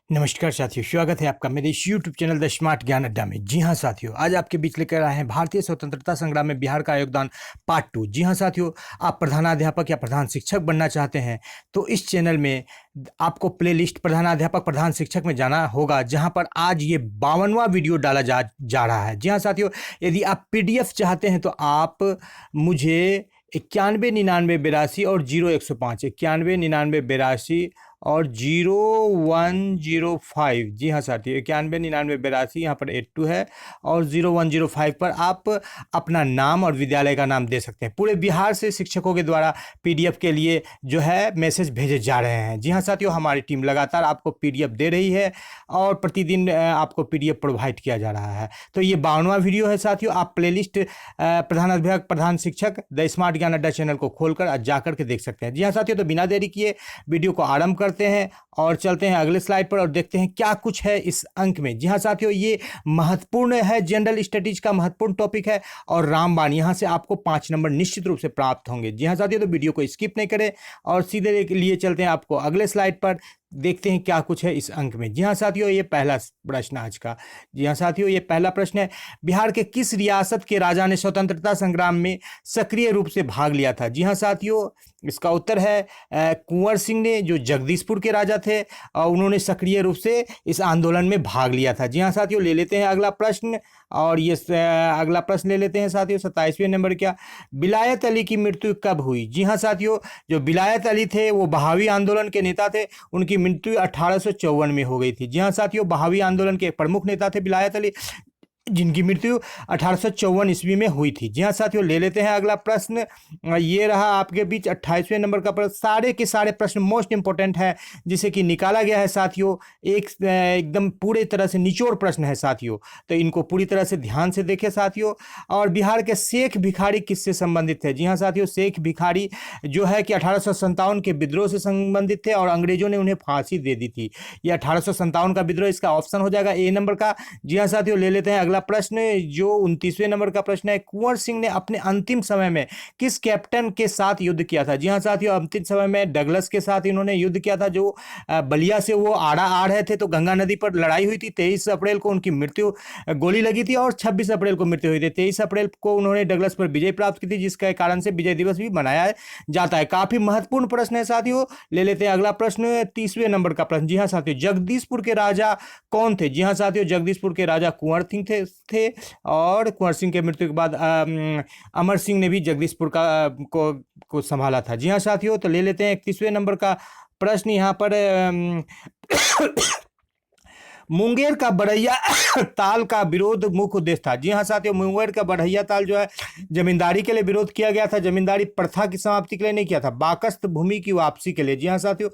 नमस्कार साथियों, स्वागत है आपका मेरे इस यूट्यूब चैनल द स्मार्ट ज्ञान अड्डा में। जी हाँ साथियों, आज आपके बीच लेकर आए हैं भारतीय स्वतंत्रता संग्राम में बिहार का योगदान पार्ट 2। जी हाँ साथियों, आप प्रधानाध्यापक या प्रधान शिक्षक बनना चाहते हैं तो इस चैनल में आपको प्लेलिस्ट प्रधानाध्यापक प्रधान शिक्षक में जाना होगा, जहाँ पर आज ये 52वां वीडियो डाला जा रहा है। जी हाँ साथियों, यदि आप PDF चाहते हैं तो आप मुझे 919982 और 0105 919982 और 0105, जी हाँ साथियों, 919982 यहाँ पर 82 है और 0105 पर आप अपना नाम और विद्यालय का नाम दे सकते हैं। पूरे बिहार से शिक्षकों के द्वारा PDF के लिए जो है मैसेज भेजे जा रहे हैं। जी हाँ साथियों, हमारी टीम लगातार आपको PDF दे रही है और प्रतिदिन आपको PDF प्रोवाइड किया जा रहा है। तो ये 52वां वीडियो है साथियों। आप प्लेलिस्ट प्रधानाध्यापक प्रधान शिक्षक द स्मार्ट ज्ञान अड्डा चैनल को खोलकर आज जाकर के देख सकते हैं। जी हाँ साथियों, तो बिना देरी किए वीडियो को आरंभ करते हैं और चलते हैं अगले स्लाइड पर और देखते हैं क्या कुछ है इस अंक में। जी हाँ साथियों, ये महत्वपूर्ण है, जनरल स्टडीज का महत्वपूर्ण टॉपिक है और रामबाण यहाँ से आपको 5 नंबर निश्चित रूप से प्राप्त होंगे। जी हाँ साथियों, तो वीडियो को स्किप नहीं करें और सीधे लिए चलते हैं आपको अगले स्लाइड पर, देखते हैं क्या कुछ है इस अंक में। जी हाँ साथियों, ये पहला प्रश्न आज का। जी हाँ साथियों, ये पहला प्रश्न है, बिहार के किस रियासत के राजा ने स्वतंत्रता संग्राम में सक्रिय रूप से भाग लिया था? जी हाँ साथियों, इसका उत्तर है कुंवर सिंह ने, जो जगदीशपुर के राजा थे और उन्होंने सक्रिय रूप से इस आंदोलन में भाग लिया था। जी हाँ साथियों, ले लेते हैं अगला प्रश्न और ये अगला प्रश्न ले लेते हैं साथियों 27वें नंबर का। बिलायत अली की मृत्यु कब हुई? जी हाँ साथियों, जो बिलायत अली थे वो बहावी आंदोलन के नेता थे, उनकी मृत्यु 1854 में हो गई थी। जी हाँ साथियों, बहावी आंदोलन के प्रमुख नेता थे बिलायत अली, जिनकी मृत्यु 1854 ईस्वी में हुई थी। जी हाँ साथियों, ले लेते हैं अगला प्रश्न। ये रहा आपके बीच 28वें नंबर का प्रश्न। सारे के सारे प्रश्न मोस्ट इंपोर्टेंट है, जिसे कि निकाला गया है साथियों। एकदम पूरे तरह से निचोड़ प्रश्न है साथियों, तो इनको पूरी तरह से ध्यान से देखें साथियों। और बिहार के शेख भिखारी किससे संबंधित थे? जी हाँ साथियों, शेख भिखारी जो है कि 1857 के विद्रोह से संबंधित थे और अंग्रेजों ने उन्हें फांसी दे दी थी। ये 1857 का विद्रोह, इसका ऑप्शन हो जाएगा A नंबर का। जी हाँ साथियों, ले लेते हैं अगला प्रश्न जो 29वें नंबर का प्रश्न है। कुंवर सिंह ने अपने अंतिम समय में किस कैप्टन के साथ युद्ध किया था? जी हाँ साथियों, अंतिम समय में डगलस के साथ इन्होंने युद्ध किया था, जो बलिया से वो आड़ा आ रहे थे, तो गंगा नदी पर लड़ाई हुई थी। 23 अप्रैल को उनकी मृत्यु, गोली लगी थी और 26 अप्रैल को मृत्यु हुई थी। 23 अप्रैल को उन्होंने डगलस पर विजय प्राप्त की थी, जिसके कारण से विजय दिवस भी मनाया जाता है। काफी महत्वपूर्ण प्रश्न है साथियों। ले लेते हैं अगला प्रश्न 30वें नंबर का प्रश्न। जी हाँ साथियों, जगदीशपुर के राजा कौन थे? जी हाँ साथियों, जगदीशपुर के राजा कुंवर सिंह थे और कुंवर सिंह के मृत्यु के बाद अमर सिंह ने भी जगदीशपुर को संभाला था। जी हाँ साथियों, तो ले लेते हैं 31वें नंबर का प्रश्न यहाँ पर। मुंगेर का बढ़ैया ताल का विरोध मुख्य उद्देश्य था? जी हाँ साथियों, मुंगेर का बढ़ैया ताल जो है जमींदारी के लिए विरोध किया गया था, जमींदारी प्रथा की समाप्ति के लिए नहीं किया था, बाकस्त भूमि की वापसी के लिए। जी हाँ साथियों,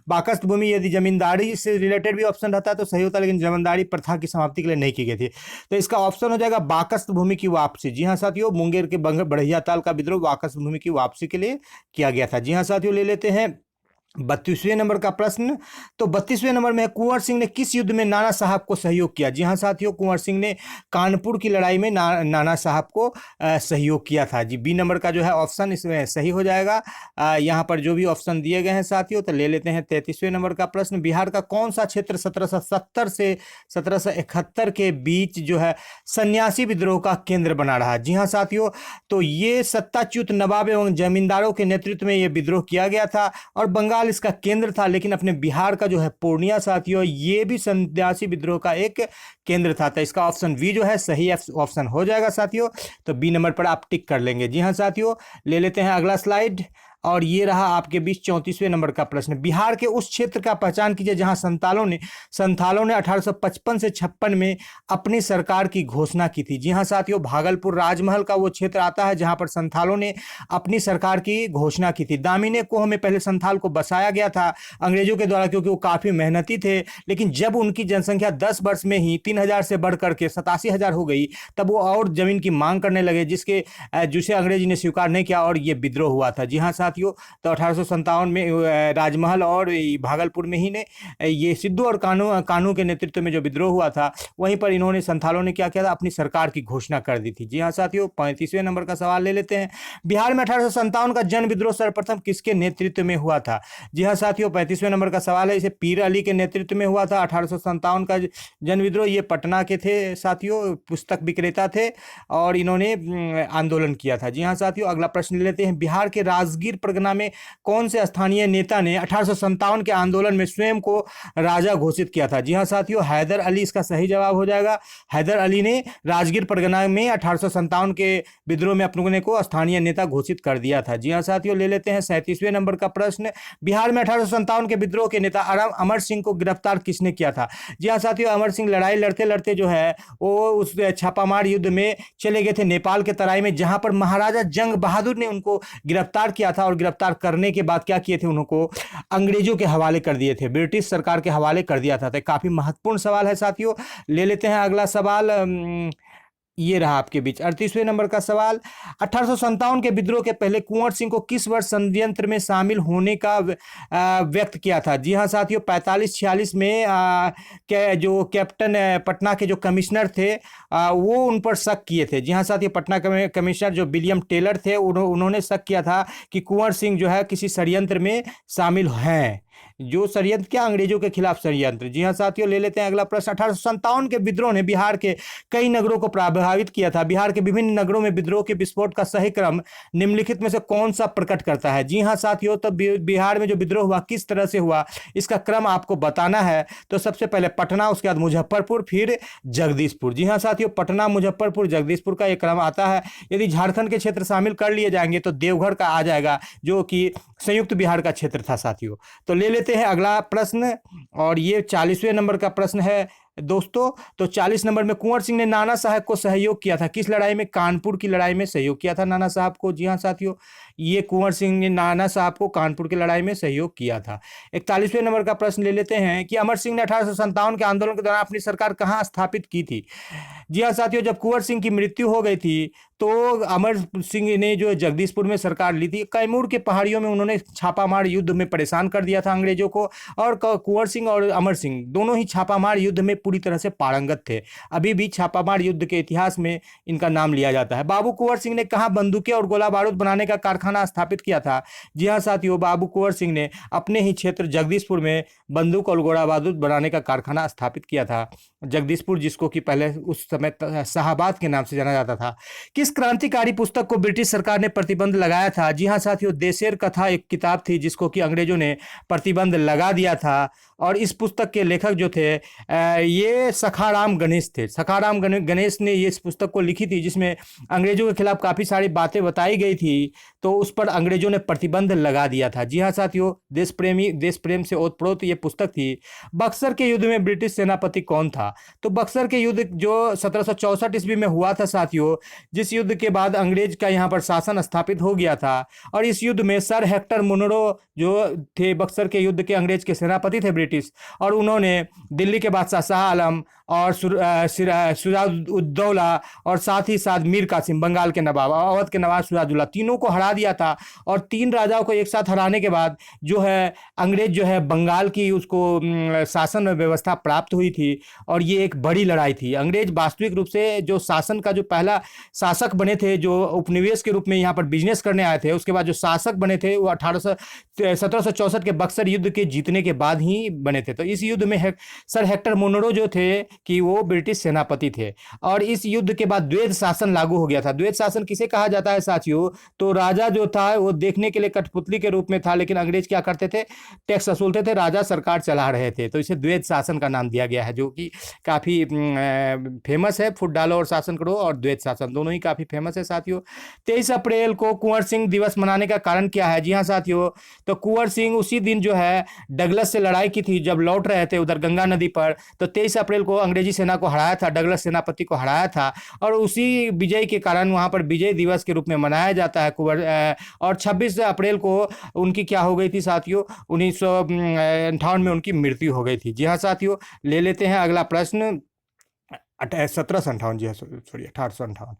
बाकस्त भूमि, यदि जमींदारी से रिलेटेड भी ऑप्शन रहता तो सही होता, लेकिन जमींदारी प्रथा की समाप्ति के लिए नहीं की गई थी, तो इसका ऑप्शन हो जाएगा बाकस्त भूमि की वापसी। जी हाँ साथियों, मुंगेर के बढ़ैया ताल का विद्रोह बाकस्त भूमि की वापसी के लिए किया गया था। जी हाँ साथियों, ले लेते हैं 32वें नंबर का प्रश्न। तो 32वें नंबर में कुंवर सिंह ने किस युद्ध में नाना साहब को सहयोग किया? जी हाँ साथियों, कुंवर सिंह ने कानपुर की लड़ाई में नाना साहब को सहयोग किया था। जी, B नंबर का जो है ऑप्शन इसमें सही हो जाएगा। यहाँ पर जो भी ऑप्शन दिए गए हैं साथियों, तो ले लेते हैं 33वें नंबर का प्रश्न। बिहार का कौन सा क्षेत्र 1770 से 1771 के बीच जो है सन्यासी विद्रोह का केंद्र बना रहा? जी हाँ साथियों, तो ये सत्ताच्युत नवाब एवं जमींदारों के नेतृत्व में ये विद्रोह किया गया था और बंगाल इसका केंद्र था, लेकिन अपने बिहार का जो है पूर्णिया साथियों, ये भी सन्यासी विद्रोह का एक केंद्र था। तो इसका ऑप्शन बी जो है सही ऑप्शन हो जाएगा साथियों, तो B नंबर पर आप टिक कर लेंगे। जी हाँ साथियों, ले लेते हैं अगला स्लाइड और ये रहा आपके बीच 34वें नंबर का प्रश्न। बिहार के उस क्षेत्र का पहचान कीजिए जहां संथालों ने 1855 से 56 में अपनी सरकार की घोषणा की थी। जी हाँ साथियों, भागलपुर राजमहल का वो क्षेत्र आता है जहां पर संथालों ने अपनी सरकार की घोषणा की थी। दामिनी कोह में पहले संथाल को बसाया गया था अंग्रेजों के द्वारा, क्योंकि वो काफी मेहनती थे, लेकिन जब उनकी जनसंख्या 10 वर्ष में ही 3000 से बढ़ करके 87,000 हो गई, तब वो और जमीन की मांग करने लगे, जिसे अंग्रेजी ने स्वीकार नहीं किया और ये विद्रोह हुआ था। जी हाँ साथियों। तो 1857 में राजमहल और भागलपुर में ही ने ये सिद्धू और कान्हू के नेतृत्व में जो विद्रोह हुआ था, वहीं पर इन्होंने संथालों ने क्या किया था, अपनी सरकार की घोषणा कर दी थी। जी हाँ साथियों, 35वें नंबर का सवाल ले लेते हैं। बिहार में 1857 का जन विद्रोह सर्वप्रथम किसके नेतृत्व में हुआ था? जी हाँ साथियों, 35वें नंबर का सवाल है। इसे पीर अली के नेतृत्व में हुआ था 1857 का जन विद्रोह। ये पटना के थे साथियों, पुस्तक विक्रेता थे और इन्होंने आंदोलन किया था। जी हाँ साथियों, अगला प्रश्न ले लेते हैं। बिहार के राजगीर परगना में कौन से स्थानीय नेता ने 1857 के आंदोलन में स्वयं को राजा घोषित किया था? जी हाँ साथियों, हैदर अली इसका सही जवाब हो जाएगा। हैदर अली ने राजगीर परगना में 1857 के विद्रोह में अपने को स्थानीय नेता घोषित कर दिया था। जी हाँ साथियों, ले लेते हैं 37वें नंबर का प्रश्न। बिहार में 1857 के विद्रोह के नेता अमर सिंह को गिरफ्तार किसने किया था? जी हाँ साथियों, अमर सिंह लड़ाई लड़ते लड़ते जो है वो उस छापामार युद्ध में चले गए थे नेपाल के तराई में, जहां पर महाराजा जंग बहादुर ने उनको गिरफ्तार किया था और गिरफ्तार करने के बाद क्या किए थे, उनको अंग्रेजों के हवाले कर दिए थे, ब्रिटिश सरकार के हवाले कर दिया था। तो काफी महत्वपूर्ण सवाल है साथियों। ले लेते हैं अगला सवाल। ये रहा आपके बीच 38वें नंबर का सवाल। 1857 के विद्रोह के पहले कुंवर सिंह को किस वर्ष षड्यंत्र में शामिल होने का व्यक्त किया था? जी हाँ साथियों, 45-46 में जो कैप्टन पटना के जो कमिश्नर थे वो उन पर शक किए थे। जी हाँ साथियों, पटना कमिश्नर जो विलियम टेलर थे उन्होंने शक किया था कि कुंवर सिंह जो है किसी षड्यंत्र में शामिल हैं। जो षड्यंत्र क्या? अंग्रेजों के खिलाफ षड्यंत्र। जी हाँ साथियों, ले लेते हैं अगला प्रश्न। 1857 के विद्रोह ने बिहार के कई नगरों को प्रभावित किया था। बिहार के विभिन्न नगरों में विद्रोह के विस्फोट का सही क्रम निम्नलिखित में से कौन सा प्रकट करता है? जी हाँ साथियों, तो बिहार में जो विद्रोह हुआ किस तरह से हुआ, इसका क्रम आपको बताना है। तो सबसे पहले पटना, उसके बाद मुजफ्फरपुर, फिर जगदीशपुर। जी हाँ साथियों, पटना, मुजफ्फरपुर, जगदीशपुर का एक क्रम आता है। यदि झारखंड के क्षेत्र शामिल कर लिए जाएंगे तो देवघर का आ जाएगा, जो कि संयुक्त बिहार का क्षेत्र था साथियों। तो ले लेते हैं अगला प्रश्न, और ये 40वें नंबर का प्रश्न है दोस्तों। तो 40 नंबर में कुंवर सिंह ने नाना साहब को सहयोग किया था किस लड़ाई में? कानपुर की लड़ाई में सहयोग किया था नाना साहब को। जी हाँ साथियों, ये कुंवर सिंह ने नाना साहब को कानपुर की लड़ाई में सहयोग किया था। 41वें नंबर का प्रश्न ले लेते हैं कि अमर सिंह ने 1857 के आंदोलन के दौरान अपनी सरकार कहाँ स्थापित की थी? जी हाँ साथियों, जब कुंवर सिंह की मृत्यु हो गई थी तो अमर सिंह ने जो जगदीशपुर में सरकार ली थी। कैमूर के पहाड़ियों में उन्होंने छापामार युद्ध में परेशान कर दिया था अंग्रेजों को, और कुंवर सिंह और अमर सिंह दोनों ही छापामार युद्ध में पूरी तरह से पारंगत थे। अभी भी छापामार युद्ध के इतिहास में इनका नाम लिया जाता है। बाबू कुंवर सिंह ने कहाँ बंदूकें और गोला बारूद बनाने का कारखाना स्थापित किया था? जी हाँ साथियों, बाबू कुंवर सिंह ने अपने ही क्षेत्र जगदीशपुर में बंदूक और गोला बारूद बनाने का कारखाना स्थापित किया था। जगदीशपुर, जिसको कि पहले उस समय शाहाबाद के नाम से जाना जाता था। किस क्रांतिकारी पुस्तक को ब्रिटिश सरकार ने प्रतिबंध लगाया था? जी हाँ साथियों, देशेर कथा एक किताब थी जिसको कि अंग्रेजों ने प्रतिबंध लगा दिया था, और इस पुस्तक के लेखक जो थे ये सखाराम गणेश थे। सखाराम गणेश ने ये इस पुस्तक को लिखी थी, जिसमें अंग्रेजों के खिलाफ काफ़ी सारी बातें बताई गई थी, तो उस पर अंग्रेजों ने प्रतिबंध लगा दिया था। जी हाँ साथियों, देश प्रेम से ओतप्रोत ये पुस्तक थी। बक्सर के युद्ध में ब्रिटिश सेनापति कौन था? तो बक्सर के युद्ध जो 1764 ईस्वी में हुआ था साथियों, जिस युद्ध के बाद अंग्रेज का यहाँ पर शासन स्थापित हो गया था, और इस युद्ध में सर हेक्टर मुनरो जो थे बक्सर के युद्ध के अंग्रेज के सेनापति थे ब्रिटिश, और उन्होंने दिल्ली के बादशाह शाह आलम और सिराजुद्दौला और साथ ही साथ मीर कासिम, बंगाल के नवाब, अवध के नवाब सिराजुद्दौला, तीनों को हरा दिया था। और तीन राजाओं को एक साथ हराने के बाद जो है अंग्रेज जो है बंगाल की उसको शासन व्यवस्था प्राप्त हुई थी, और ये एक बड़ी लड़ाई थी। अंग्रेज वास्तविक रूप से जो शासन का जो पहला शासक बने थे, जो उपनिवेश के रूप में यहाँ पर बिजनेस करने आए थे, उसके बाद जो शासक बने थे वो 1764 के बक्सर युद्ध के जीतने के बाद ही बने थे। तो इस युद्ध में सर हेक्टर मुनरो जो थे कि वो ब्रिटिश सेनापति थे, और इस युद्ध के बाद द्वैध शासन लागू हो गया था। द्वैध शासन किसे कहा जाता है साथियों? तो राजा जो था वो देखने के लिए कठपुतली के रूप में था, लेकिन अंग्रेज क्या करते थे? टैक्स वसूलते थे, राजा सरकार चला रहे थे, तो इसे द्वैध शासन का नाम दिया गया है, जो कि काफ़ी फेमस है। फुट डालो और शासन करो, और द्वैध शासन दोनों ही काफ़ी फेमस है साथियों। 23 अप्रैल को कुंवर सिंह दिवस मनाने का कारण क्या है? जी हाँ साथियों, तो कुंवर सिंह उसी दिन जो है डगलस से लड़ाई की थी, जब लौट रहे थे उधर गंगा नदी पर, तो 23 अप्रैल को अंग्रेजी सेना को हराया था, डगलस सेनापति को हराया था, और उसी विजय के कारण वहाँ पर विजय दिवस के रूप में मनाया जाता है कुंवर। और 26 अप्रैल को उनकी क्या हो गई थी साथियों? 1958 में उनकी मृत्यु हो गई थी। जी हाँ साथियों, ले लेते हैं अगला प्रश्न। 1758, जी हाँ सॉरी 1858।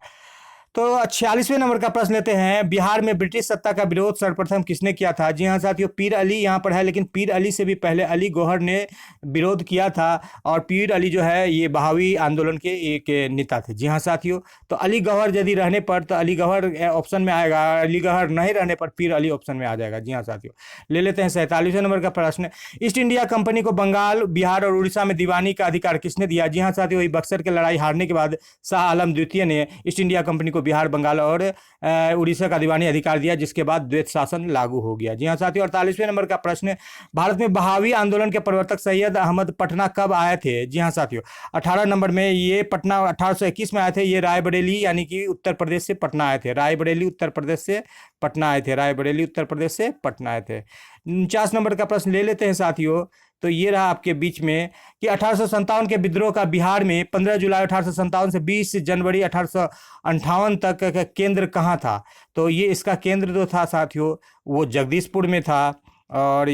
तो 46वें नंबर का प्रश्न लेते हैं, बिहार में ब्रिटिश सत्ता का विरोध सर्वप्रथम किसने किया था? जी हाँ साथियों, पीर अली यहाँ पर है, लेकिन पीर अली से भी पहले अली गौहर ने विरोध किया था। और पीर अली जो है ये बहावी आंदोलन के एक नेता थे। जी हाँ साथियों, तो अली गौहर यदि रहने पर तो अली गौहर ऑप्शन में आएगा, अली गौहर नहीं रहने पर पीर अली ऑप्शन में आ जाएगा। जी हाँ साथियों, ले लेते हैं 47वें नंबर का प्रश्न, ईस्ट इंडिया कंपनी को बंगाल, बिहार और उड़ीसा में दीवानी का अधिकार किसने दिया? जी हाँ साथियों, वही बक्सर की लड़ाई हारने के बाद शाह आलम द्वितीय ने ईस्ट इंडिया कंपनी को बिहार, बंगाल और उड़ीसा का दीवानी अधिकार दिया, जिसके बाद द्वैत शासन लागू हो गया। जी हाँ साथियों, 48वें नंबर का प्रश्न, भारत में बहावी आंदोलन के प्रवर्तक सैयद अहमद पटना कब आए थे? जी हाँ साथियों, 18 नंबर में ये पटना 1821 में आए थे। ये रायबरेली यानी कि उत्तर प्रदेश से पटना आए थे। रायबरेली उत्तर प्रदेश से पटना आए थे। रायबरेली उत्तर प्रदेश से पटना आए थे। 49 नंबर का प्रश्न ले लेते हैं साथियों, तो ये रहा आपके बीच में कि 1857 के विद्रोह का बिहार में 15 जुलाई 1857 से 20 जनवरी 1858 तक का केंद्र कहाँ था? तो ये इसका केंद्र जो था साथियों वो जगदीशपुर में था। और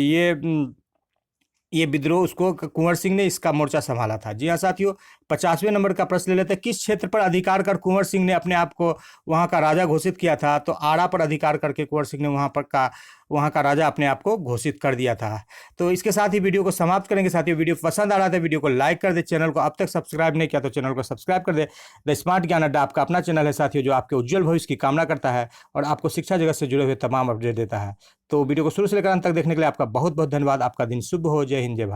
ये विद्रोह उसको कुंवर सिंह ने इसका मोर्चा संभाला था। जी हाँ साथियों, 50वें नंबर का प्रश्न ले लेते हैं, किस क्षेत्र पर अधिकार कर कुंवर सिंह ने अपने आप को वहाँ का राजा घोषित किया था? तो आरा पर अधिकार करके कुंवर सिंह ने वहाँ का राजा अपने आप को घोषित कर दिया था। तो इसके साथ ही वीडियो को समाप्त करेंगे साथियों। वीडियो पसंद आ रहा था वीडियो को लाइक कर दे, चैनल को अब तक सब्सक्राइब नहीं किया तो चैनल को सब्सक्राइब कर दे। द स्मार्ट ज्ञान अड्डा आपका अपना चैनल है साथियों, जो आपके उज्जवल भविष्य की कामना करता है और आपको शिक्षा जगत से जुड़े हुए तमाम अपडेट देता है। तो वीडियो को शुरू से लेकर अंत तक देखने के लिए आपका बहुत बहुत धन्यवाद। आपका दिन शुभ हो। जय हिंद, जय भारत।